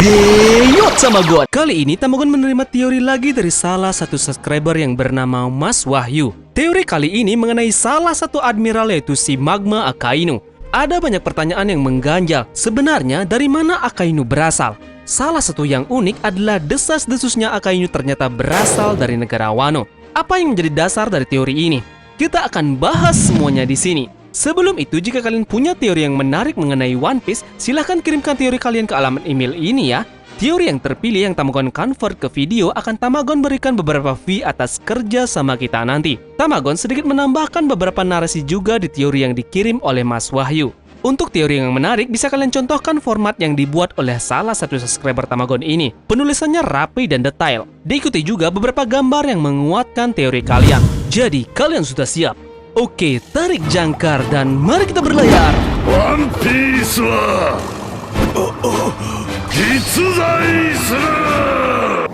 Deyot Tamagon. Kali ini Tamagon menerima teori lagi dari salah satu subscriber yang bernama Mas Wahyu. Teori kali ini mengenai salah satu admiral yaitu si Magma Akainu. Ada banyak pertanyaan yang mengganjal. Sebenarnya dari mana Akainu berasal? Salah satu yang unik adalah desas-desusnya Akainu ternyata berasal dari negara Wano. Apa yang menjadi dasar dari teori ini? Kita akan bahas semuanya di sini. Sebelum itu, jika kalian punya teori yang menarik mengenai One Piece, silahkan kirimkan teori kalian ke alamat email ini ya. Teori yang terpilih yang Tamagon convert ke video akan Tamagon berikan beberapa fee atas kerja sama kita nanti. Tamagon sedikit menambahkan beberapa narasi juga di teori yang dikirim oleh Mas Wahyu. Untuk teori yang menarik, bisa kalian contohkan format yang dibuat oleh salah satu subscriber Tamagon ini. Penulisannya rapi dan detail. Diikuti juga beberapa gambar yang menguatkan teori kalian. Jadi, kalian sudah siap? Oke, tarik jangkar dan mari kita berlayar. One Piece wa kitsuzai suru.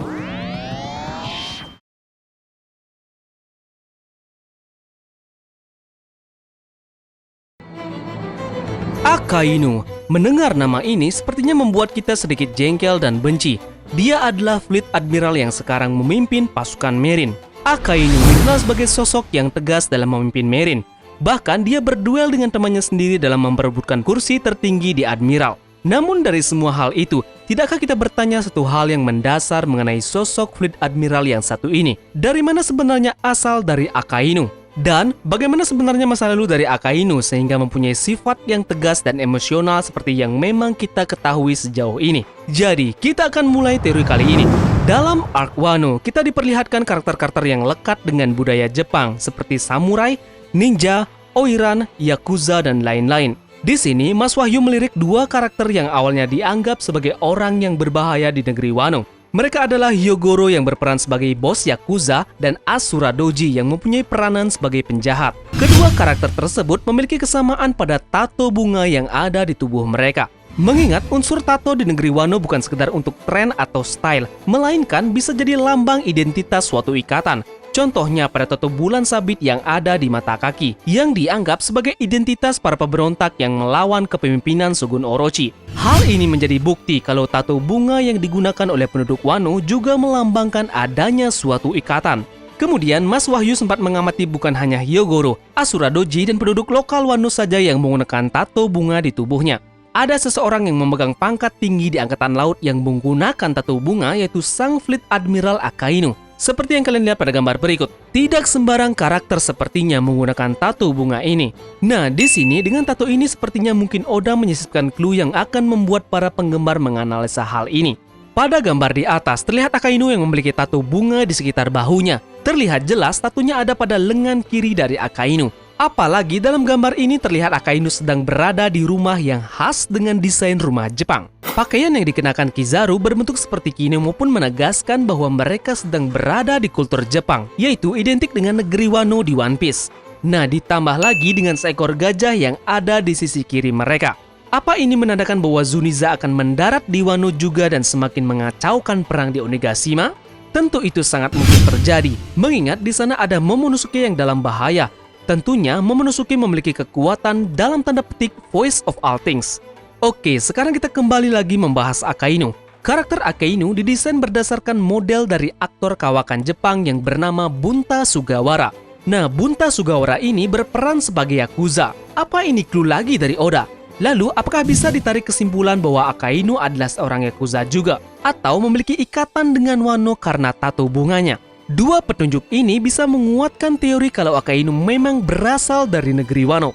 Akainu. Mendengar nama ini sepertinya membuat kita sedikit jengkel dan benci. Dia adalah Fleet Admiral yang sekarang memimpin pasukan Marine. Akainu dikenal sebagai sosok yang tegas dalam memimpin Marine. Bahkan dia berduel dengan temannya sendiri dalam memperebutkan kursi tertinggi di Admiral. Namun dari semua hal itu, tidakkah kita bertanya satu hal yang mendasar mengenai sosok Fleet Admiral yang satu ini? Dari mana sebenarnya asal dari Akainu? Dan bagaimana sebenarnya masa lalu dari Akainu sehingga mempunyai sifat yang tegas dan emosional seperti yang memang kita ketahui sejauh ini? Jadi, kita akan mulai teori kali ini. Dalam Arc Wano, kita diperlihatkan karakter-karakter yang lekat dengan budaya Jepang seperti samurai, ninja, oiran, yakuza, dan lain-lain. Di sini, Mas Wahyu melirik dua karakter yang awalnya dianggap sebagai orang yang berbahaya di negeri Wano. Mereka adalah Hyogoro yang berperan sebagai bos yakuza dan Asura Doji yang mempunyai peranan sebagai penjahat. Kedua karakter tersebut memiliki kesamaan pada tato bunga yang ada di tubuh mereka. Mengingat unsur tato di negeri Wano bukan sekedar untuk tren atau style, melainkan bisa jadi lambang identitas suatu ikatan. Contohnya pada tato bulan sabit yang ada di mata kaki, yang dianggap sebagai identitas para pemberontak yang melawan kepemimpinan Shogun Orochi. Hal ini menjadi bukti kalau tato bunga yang digunakan oleh penduduk Wano juga melambangkan adanya suatu ikatan. Kemudian Mas Wahyu sempat mengamati bukan hanya Hyogoro, Asura Doji, dan penduduk lokal Wano saja yang menggunakan tato bunga di tubuhnya. Ada seseorang yang memegang pangkat tinggi di Angkatan Laut yang menggunakan tato bunga, yaitu Sang Fleet Admiral Akainu. Seperti yang kalian lihat pada gambar berikut, tidak sembarang karakter sepertinya menggunakan tato bunga ini. Nah, di sini dengan tato ini sepertinya mungkin Oda menyisipkan clue yang akan membuat para penggemar menganalisa hal ini. Pada gambar di atas, terlihat Akainu yang memiliki tato bunga di sekitar bahunya. Terlihat jelas tatonya ada pada lengan kiri dari Akainu. Apalagi dalam gambar ini terlihat Akainu sedang berada di rumah yang khas dengan desain rumah Jepang. Pakaian yang dikenakan Kizaru berbentuk seperti kimono maupun menegaskan bahwa mereka sedang berada di kultur Jepang, yaitu identik dengan negeri Wano di One Piece. Nah, ditambah lagi dengan seekor gajah yang ada di sisi kiri mereka. Apa ini menandakan bahwa Zuniza akan mendarat di Wano juga dan semakin mengacaukan perang di Onigashima? Tentu itu sangat mungkin terjadi, mengingat di sana ada Momonosuke yang dalam bahaya. Tentunya Momonosuke memiliki kekuatan dalam tanda petik voice of all things. Oke, sekarang kita kembali lagi membahas Akainu. Karakter Akainu didesain berdasarkan model dari aktor kawakan Jepang yang bernama Bunta Sugawara. Nah, Bunta Sugawara ini berperan sebagai yakuza. Apa ini clue lagi dari Oda? Lalu, apakah bisa ditarik kesimpulan bahwa Akainu adalah seorang yakuza juga? Atau memiliki ikatan dengan Wano karena tato bunganya? Dua petunjuk ini bisa menguatkan teori kalau Akainu memang berasal dari negeri Wano.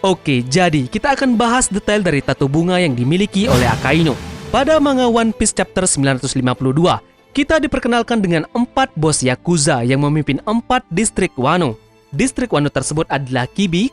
Oke, jadi kita akan bahas detail dari tato bunga yang dimiliki oleh Akainu. Pada manga One Piece chapter 952, kita diperkenalkan dengan 4 bos yakuza yang memimpin 4 distrik Wano. Distrik Wano tersebut adalah Kibi,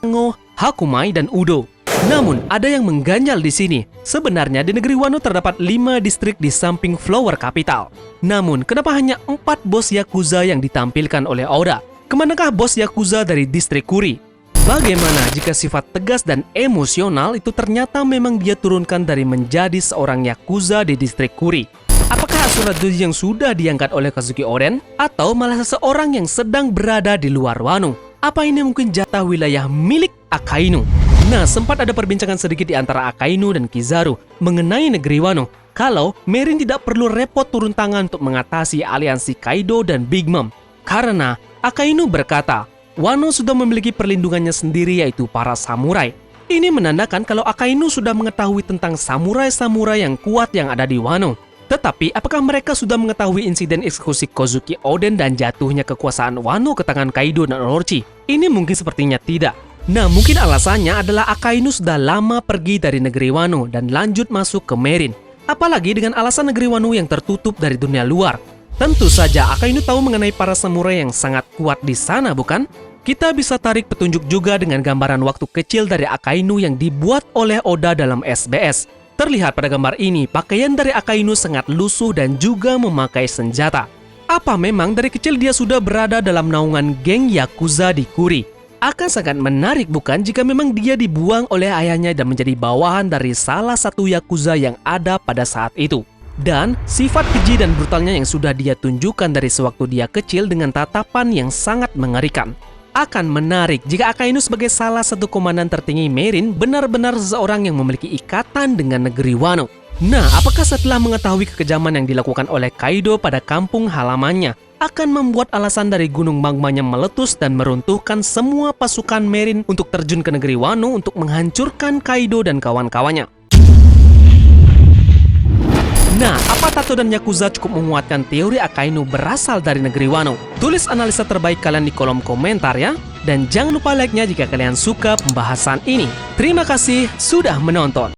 Ngo, Hakumai, dan Udo. Namun, ada yang mengganjal di sini. Sebenarnya di negeri Wano terdapat 5 distrik di samping Flower Capital. Namun, kenapa hanya 4 bos yakuza yang ditampilkan oleh Oda? Kemanakah bos yakuza dari distrik Kuri? Bagaimana jika sifat tegas dan emosional itu ternyata memang dia turunkan dari menjadi seorang yakuza di distrik Kuri? Apakah Asura Doji yang sudah diangkat oleh Kazuki Oden? Atau malah seseorang yang sedang berada di luar Wano? Apa ini mungkin jatah wilayah milik Akainu? Nah, sempat ada perbincangan sedikit di antara Akainu dan Kizaru mengenai negeri Wano. kalau Merin tidak perlu repot turun tangan untuk mengatasi aliansi Kaido dan Big Mom. Karena Akainu berkata, Wano sudah memiliki perlindungannya sendiri yaitu para samurai. Ini menandakan kalau Akainu sudah mengetahui tentang samurai-samurai yang kuat yang ada di Wano. Tetapi apakah mereka sudah mengetahui insiden eksekusi Kozuki Oden dan jatuhnya kekuasaan Wano ke tangan Kaido dan Orochi? Ini mungkin sepertinya tidak. Nah, mungkin alasannya adalah Akainu sudah lama pergi dari negeri Wano dan lanjut masuk ke Merin. Apalagi dengan alasan negeri Wano yang tertutup dari dunia luar. Tentu saja Akainu tahu mengenai para samurai yang sangat kuat di sana, bukan? Kita bisa tarik petunjuk juga dengan gambaran waktu kecil dari Akainu yang dibuat oleh Oda dalam SBS. Terlihat pada gambar ini, pakaian dari Akainu sangat lusuh dan juga memakai senjata. Apa memang dari kecil dia sudah berada dalam naungan geng Yakuza di Kuri? Akan sangat menarik bukan jika memang dia dibuang oleh ayahnya dan menjadi bawahan dari salah satu Yakuza yang ada pada saat itu. Dan sifat keji dan brutalnya yang sudah dia tunjukkan dari sewaktu dia kecil dengan tatapan yang sangat mengerikan. Akan menarik jika Akainu sebagai salah satu komandan tertinggi Merin benar-benar seseorang yang memiliki ikatan dengan negeri Wano. Nah, apakah setelah mengetahui kekejaman yang dilakukan oleh Kaido pada kampung halamannya akan membuat alasan dari gunung magmanya meletus dan meruntuhkan semua pasukan Merin untuk terjun ke negeri Wano untuk menghancurkan Kaido dan kawan-kawannya? Nah, apa Tato dan Yakuza cukup menguatkan teori Akainu berasal dari negeri Wano? Tulis analisa terbaik kalian di kolom komentar ya. Dan jangan lupa like-nya jika kalian suka pembahasan ini. Terima kasih sudah menonton.